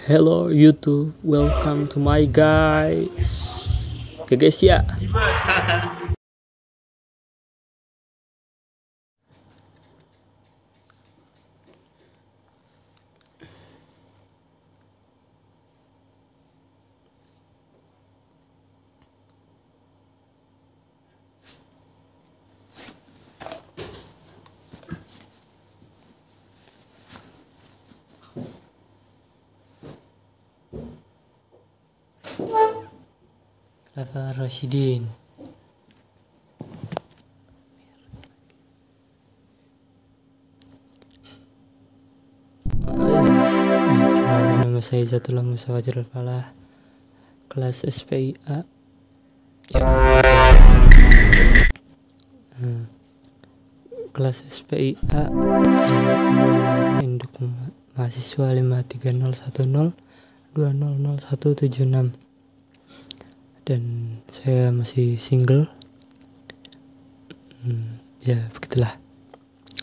Hello YouTube, welcome to my guys. Oke guys ya. Khulafaur Rasyidin. Perkenalkan, nama saya Zatullah Musa Fajarul Falah, kelas SPIA. Kelas SPIA, induk mahasiswa 53010200176. Dan saya masih single. Ya begitulah.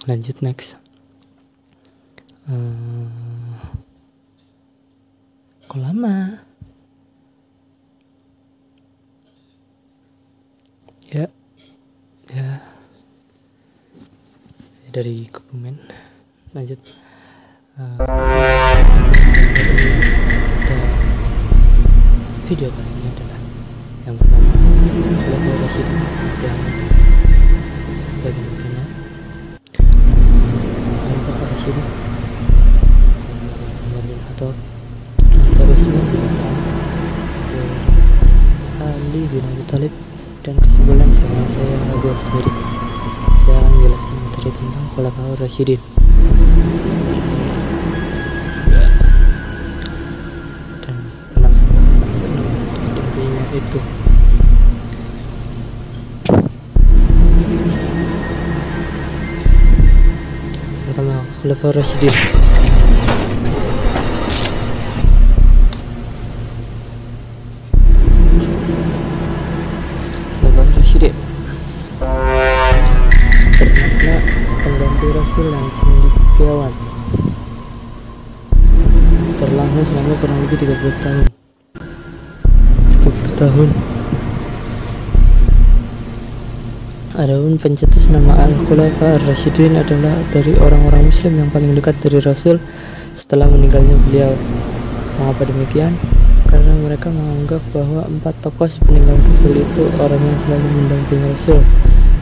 Lanjut next. Kok lama? Ya. Saya dari Kebumen. Lanjut. Video kali ini adalah yang pertama, Khulafaur Rasyidin artinya bagaimana Khulafaur Rasyidin Umar bin Khattab, Utsman bin Affan, Ali bin Abi Thalib. Dan kesimpulan saya buat sendiri. Saya akan menjelaskan materi tentang Khulafaur Rasyidin. Dan intinya itu. Pertama, Khulafaur Rasyidin. Khulafaur Rasyidin bermakna pengganti Rasul yang cendekiawan, berlangsung selama kurang lebih 30 tahun. Adapun pencetus nama Al-Khulafaur Rasyidin adalah dari orang-orang muslim yang paling dekat dari Rasul setelah meninggalnya beliau. Mengapa demikian? Karena mereka menganggap bahwa 4 tokoh sepeninggal Rasul itu orang yang selalu mendampingi Rasul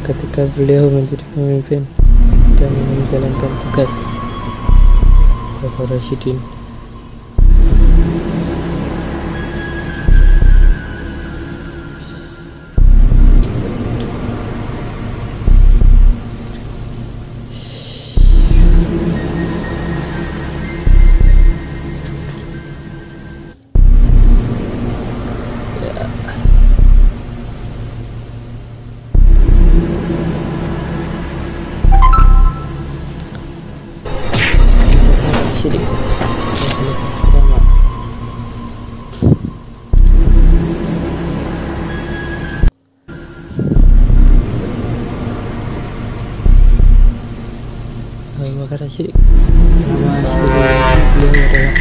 ketika beliau menjadi pemimpin dan menjalankan tugas. Khulafaur Rasyidin Abu Bakar As-Siddiq. Nama asli beliau adalah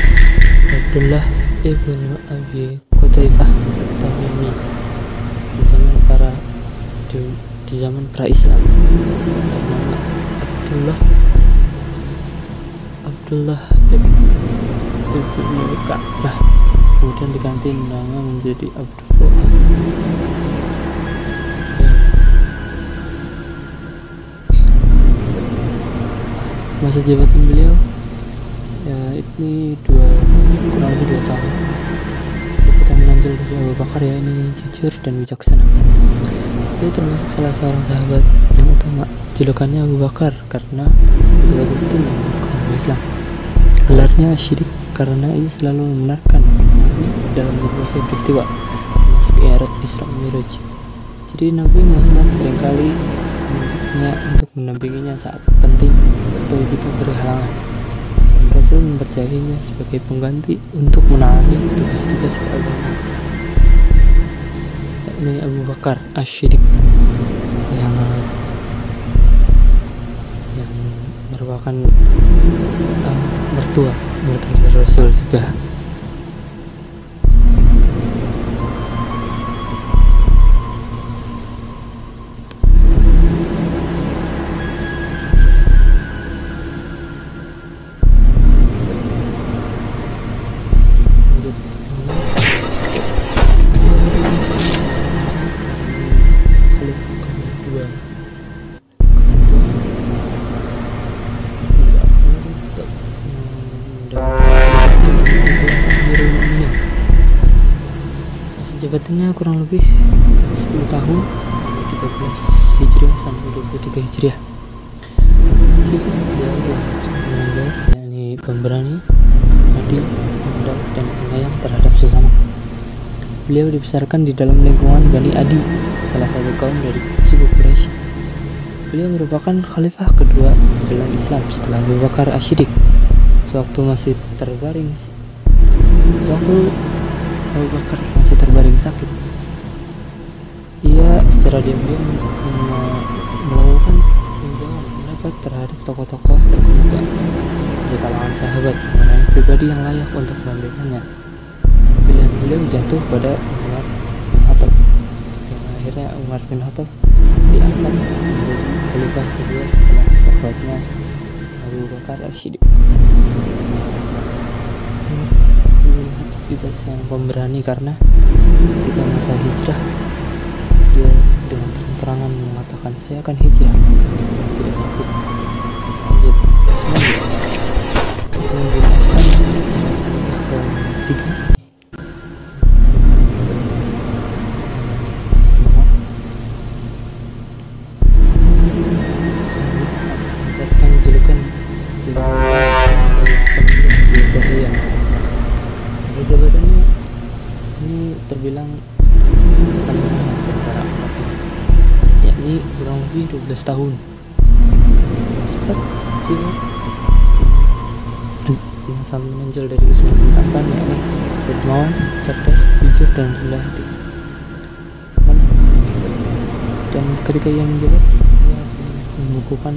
Abdullah ibn Abi Qutaifah At-Tamimi di zaman pra Islam. Bernama Abdullah ibn Ka'bah, kemudian diganti nama menjadi Abdullah. Masa jabatan beliau ya ini kurang lebih 2 tahun. Seperti yang menonjol dari Abu Bakar ya, ini jujur dan bijaksana. Dia termasuk salah seorang sahabat yang utama. Julukannya Abu Bakar karena begitu itu memiliki Islam. Gelarnya Asy-Siddiq karena ia selalu membenarkan dalam berbagai peristiwa, termasuk Mi'raj, Isra Mi'raj. Jadi Nabi Muhammad seringkali menunjuknya untuk mendampinginya saat penting atau jika berhalangan. Dan Rasul mempercayainya sebagai pengganti untuk menangani tugas-tugas keagamaan. Ini Abu Bakar Asy-Siddiq yang merupakan mertua dari Rasul juga. jabatannya kurang lebih 10 tahun, 13 Hijriah sampai 23 Hijriah. Sifat beliau yang menonjol yakni pemberani, adil, handal, dan penyayang terhadap sesama. Beliau dibesarkan di dalam lingkungan Bani Adi, salah satu kaum dari suku Quraisy. Beliau merupakan khalifah kedua dalam Islam setelah Abu Bakar As-Siddiq. Sewaktu Abu Bakar masih terbaring sakit, ia secara diam-diam melakukan tinjauan pendapat terhadap tokoh-tokoh terkemuka di kalangan sahabat mengenai pribadi yang layak untuk memberikannya. Pilihan beliau jatuh pada Umar bin Khattab, yang akhirnya Umar bin Khattab diangkat menjadi khalifah kedua setelah wafatnya Abu Bakar As-Siddiq. Umar bin Khattab juga seorang pemberani karena ketika masa hijrah dia dengan terang-terangan mengatakan, saya akan hijrah, tidak takut. Lanjut, Utsman bin Affan ketiga mendapatkan julukan di Cahaya. Masa jabatannya ini terbilang paling lama antara empat ini, yakni kurang lebih 12 tahun. Sifat yang sangat menonjol dari Utsman bin Affan yakni dermawan, cerdas, jujur, dan rendah hati. Dan ketika ia menjabat, ia membukukan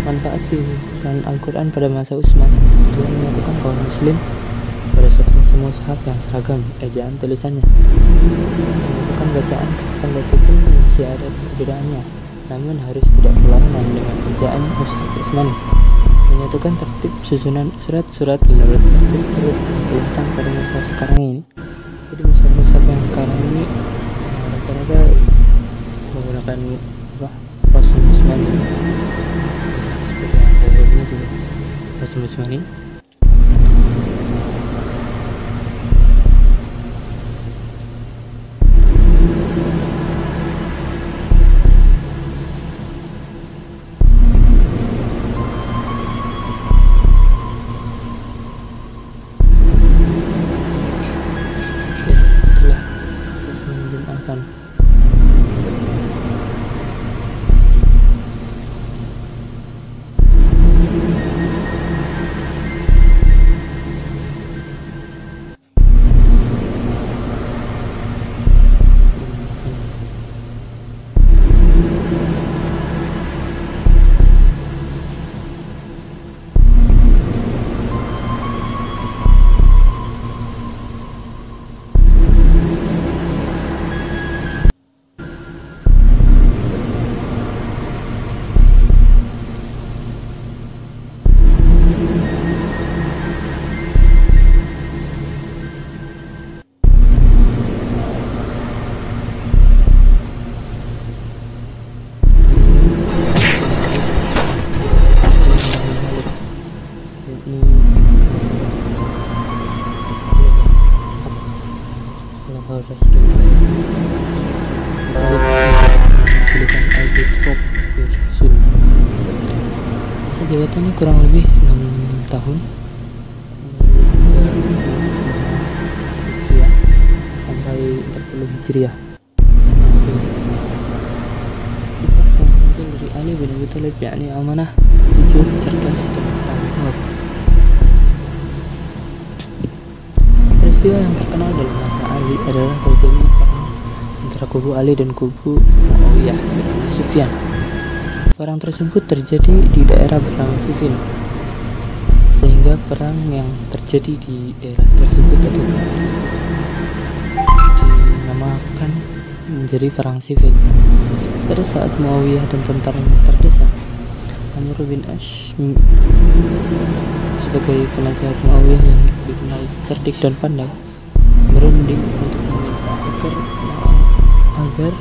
manfaat dibukukan Al-Quran pada masa Utsman. Dia menyatukan kaum muslim pada suatu mushaf yang seragam ejaan tulisannya. Menyatukan bacaan tanda pun masih ada perbedaannya, namun harus tidak berlawanan dengan ejaan mushaf Utsmani. Menyatukan tertib susunan surat-surat menurut tertib urut yang kelihatan pada mushaf sekarang ini. Jadi mushaf yang sekarang ini rata-rata menggunakan Qasim Utsmani, seperti yang saya punya juga Qasim Utsmani. Masa jabatannya kurang lebih 6 tahun, Hijriah sampai 40 Hijriah. Sifat yang muncul dari Ali bin Abi Thalib yakni amanah, jujur, cerdas, dan bertanggung jawab. Peristiwa yang terkenal dalam masa Ali adalah terjadi perang antara kubu Ali dan kubu Muawiyah bin Abi Sufyan. Perang tersebut terjadi di daerah bernama Siffin, sehingga perang yang terjadi di daerah tersebut atau perang tersebut dinamakan menjadi perang Siffin. Pada saat Muawiyah dan tentaranya terdesak, Amr bin Ash sebagai penasehat Muawiyah yang dikenal cerdik dan pandai berunding untuk meminta agar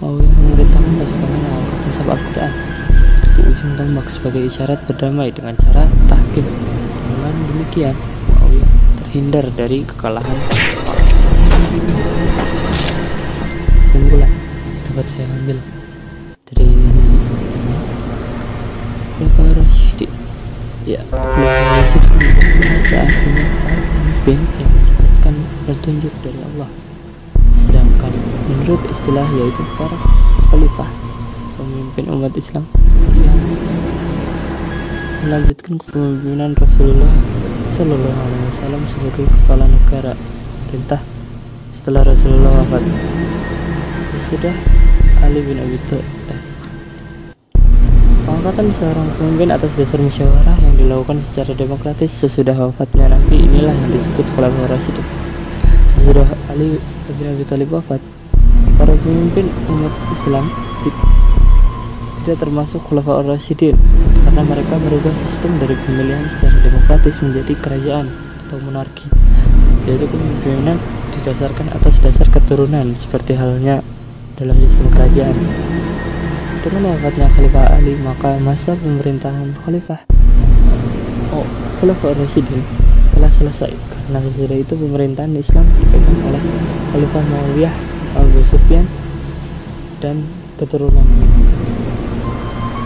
Muawiyah memerintahkan pasukannya mengangkat mushaf Al-Quran di ujung tombak sebagai isyarat berdamai dengan cara tahkim. Dengan demikian, Muawiyah terhindar dari kekalahan. Kesimpulan dapat saya ambil dari Khulafaur Rasyidin. Ya, Khulafaur Rasyidin adalah saat ini para pemimpin yang mendapatkan petunjuk dari Allah. Sedangkan menurut istilah yaitu para khalifah, pemimpin umat Islam yang melanjutkan kepemimpinan Rasulullah Shallallahu Alaihi Wasallam sebagai kepala negara perintah setelah Rasulullah wafat. Sudah Ali bin Abi Thalib. Pengangkatan seorang pemimpin atas dasar musyawarah yang dilakukan secara demokratis sesudah wafatnya Nabi inilah yang disebut Khulafaur Rasyidin. Sesudah Ali bin Abi Thalib wafat, para pemimpin umat Islam tidak termasuk Khulafaur Rasyidin karena mereka merubah sistem dari pemilihan secara demokratis menjadi kerajaan atau monarki, yaitu kepemimpinan didasarkan atas dasar keturunan seperti halnya dalam sistem kerajaan. Dengan wafatnya Khalifah Ali, maka masa pemerintahan Khulafaur Rasyidin telah selesai karena sesudah itu pemerintahan Islam dipegang oleh Khalifah Muawiyah, Abu Sufyan dan keturunannya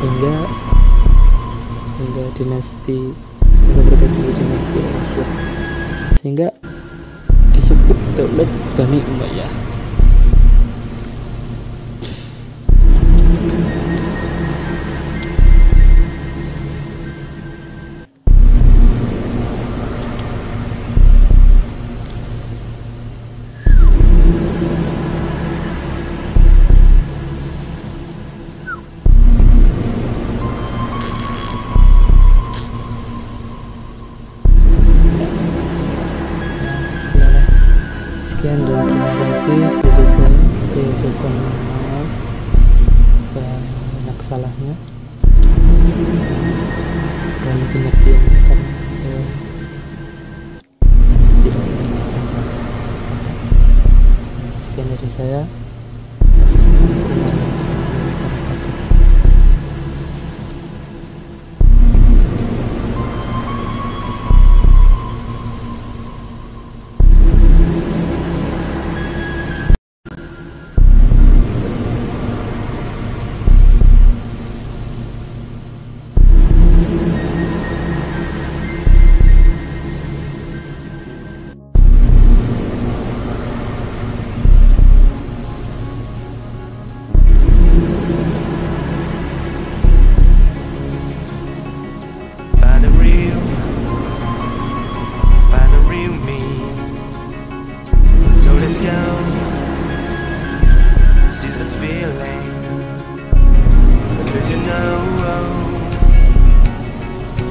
hingga berganti dinasti Abbasiyah, sehingga disebut Daulat Bani Umayyah. Sekian dan terima kasih dari saya ucapkan maaf banyak salahnya dan banyak diam karena saya tidak sekian dari saya. Wassalamualaikum warahmatullahi wabarakatuh.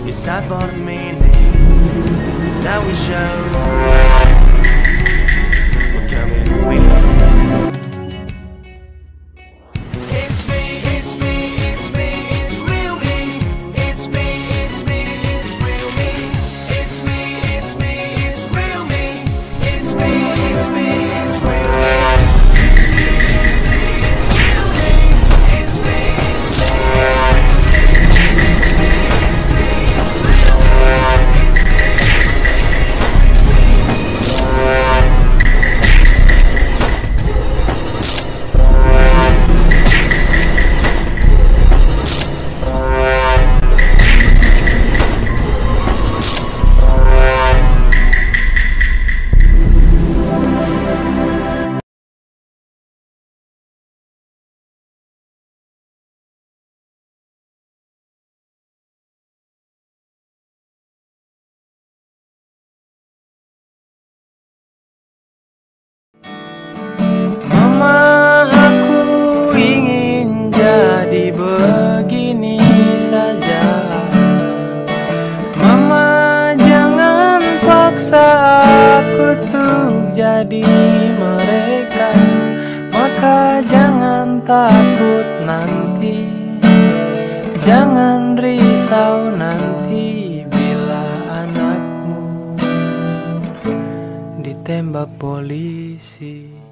It's time for the meaning. Now we show we're coming with. It's me, it's me, it's me, it's real me. It's me, it's me, it's real me. It's me, it's me, it's real me. It's me, it's me, it's real me. Begini saja, Mama, jangan paksa aku tuh jadi mereka. Maka jangan takut nanti, jangan risau nanti bila anakmu ditembak polisi.